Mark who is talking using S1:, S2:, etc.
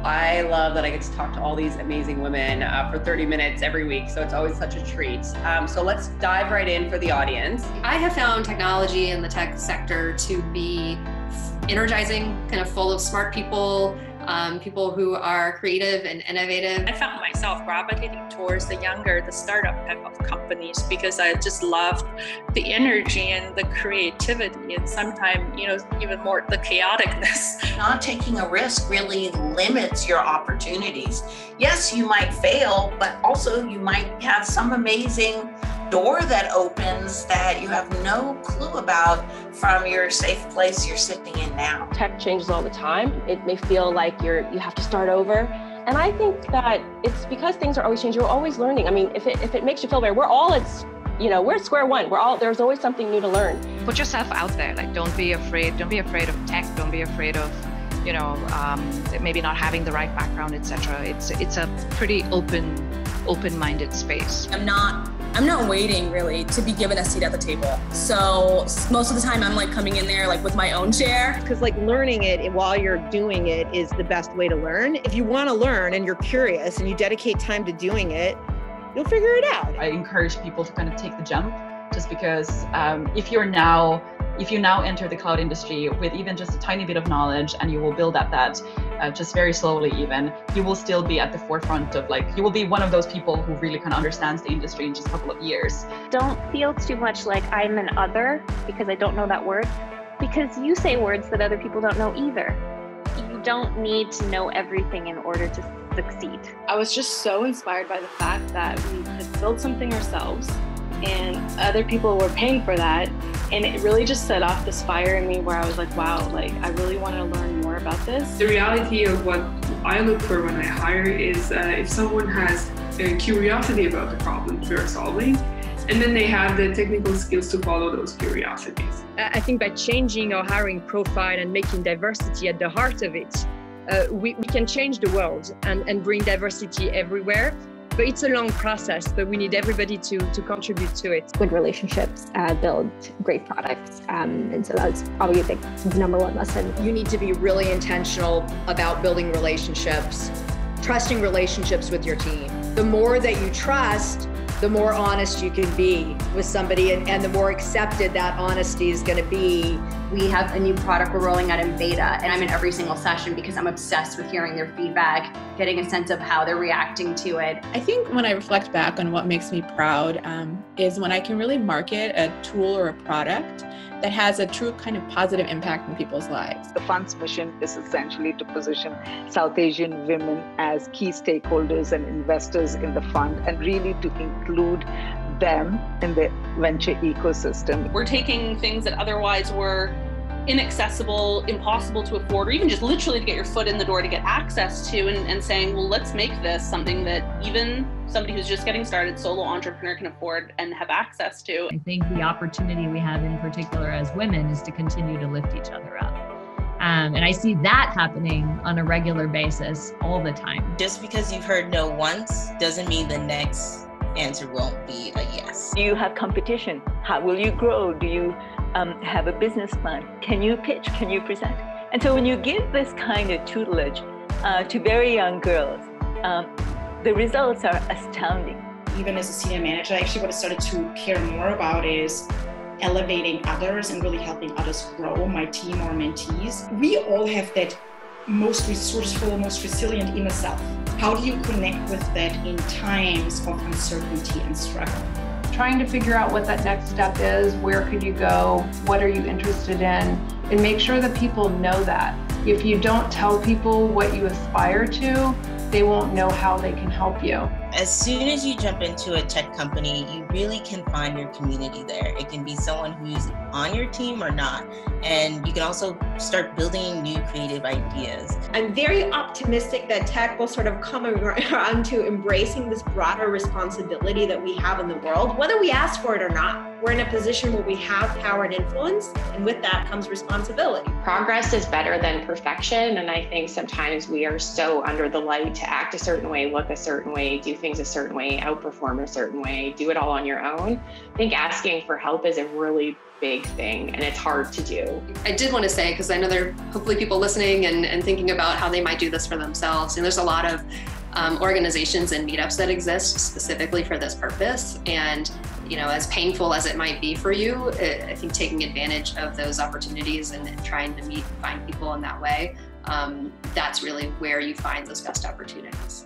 S1: I love that I get to talk to all these amazing women for 30 minutes every week. So it's always such a treat. So let's dive right in for the audience.
S2: I have found technology in the tech sector to be energizing, kind of full of smart people, people who are creative and innovative.
S3: I found myself gravitating towards the younger, the startup type of companies because I just loved the energy and the creativity and sometimes, even more the chaoticness.
S4: Not taking a risk really limits your opportunities. Yes, you might fail, but also you might have some amazing door that opens that you have no clue about from your safe place you're sitting in now.
S5: Tech changes all the time. It may feel like you have to start over. And I think that it's because things are always changing. We're always learning. I mean, if it makes you feel better, we're at square one. There's always something new to learn.
S6: Put yourself out there. Like, don't be afraid. Don't be afraid of tech. Don't be afraid of, maybe not having the right background, etc. It's a pretty open-minded space.
S7: I'm not waiting really to be given a seat at the table. So most of the time I'm like coming in there like with my own chair.
S8: Because like learning it while you're doing it is the best way to learn. If you want to learn and you're curious and you dedicate time to doing it, you'll figure it out.
S9: I encourage people to kind of take the jump just because if you now enter the cloud industry with even just a tiny bit of knowledge and you will build at that just very slowly even, you will still be at the forefront of you will be one of those people who really kind of understands the industry in just a couple of years.
S10: Don't feel too much like I'm an other because I don't know that word, because you say words that other people don't know either. You don't need to know everything in order to succeed.
S11: I was just so inspired by the fact that we could build something ourselves and other people were paying for that. And it really just set off this fire in me where I was like, wow, I really want to learn more about this.
S12: The reality of what I look for when I hire is if someone has a curiosity about the problems we're solving, and then they have the technical skills to follow those curiosities.
S13: I think by changing our hiring profile and making diversity at the heart of it, we can change the world and bring diversity everywhere. But it's a long process, but we need everybody to contribute to it.
S5: Good relationships build great products. And so that's probably the number one lesson.
S14: You need to be really intentional about building relationships, trusting relationships with your team. The more that you trust, the more honest you can be with somebody and the more accepted that honesty is going to be.
S15: We have a new product we're rolling out in beta, and I'm in every single session because I'm obsessed with hearing their feedback, getting a sense of how they're reacting to it.
S16: I think when I reflect back on what makes me proud is when I can really market a tool or a product that has a true kind of positive impact in people's lives.
S17: The fund's mission is essentially to position South Asian women as key stakeholders and investors in the fund and really to include them in the venture ecosystem.
S3: We're taking things that otherwise were inaccessible, impossible to afford, or even just literally to get your foot in the door to get access to, and saying, well, let's make this something that even somebody who's just getting started, solo entrepreneur, can afford and have access to.
S18: I think the opportunity we have in particular as women is to continue to lift each other up. And I see that happening on a regular basis all the time.
S19: Just because you've heard no once doesn't mean the next answer won't be a yes.
S20: Do you have competition? How will you grow? Do you have a business plan? Can you pitch? Can you present? And so when you give this kind of tutelage to very young girls, the results are astounding.
S2: Even as a senior manager, actually what I started to care more about is elevating others and really helping others grow, my team or mentees. We all have that most resourceful, most resilient inner self. How do you connect with that in times of uncertainty and struggle?
S5: Trying to figure out what that next step is, where could you go, what are you interested in, and make sure that people know that. If you don't tell people what you aspire to, they won't know how they can help you.
S19: As soon as you jump into a tech company, you really can find your community there. It can be someone who's on your team or not. And you can also start building new creative ideas.
S7: I'm very optimistic that tech will sort of come around to embracing this broader responsibility that we have in the world, whether we ask for it or not.
S21: we're in a position where we have power and influence, and with that comes responsibility.
S22: Progress is better than perfection, and I think sometimes we are so under the light to act a certain way, look a certain way, do things a certain way, outperform a certain way, do it all on your own. I think asking for help is a really big thing, and it's hard to do.
S23: I did want to say, because I know there are hopefully people listening and thinking about how they might do this for themselves, and there's a lot of organizations and meetups that exist specifically for this purpose. And as painful as it might be for you, I think taking advantage of those opportunities and trying to meet and find people in that way, that's really where you find those best opportunities.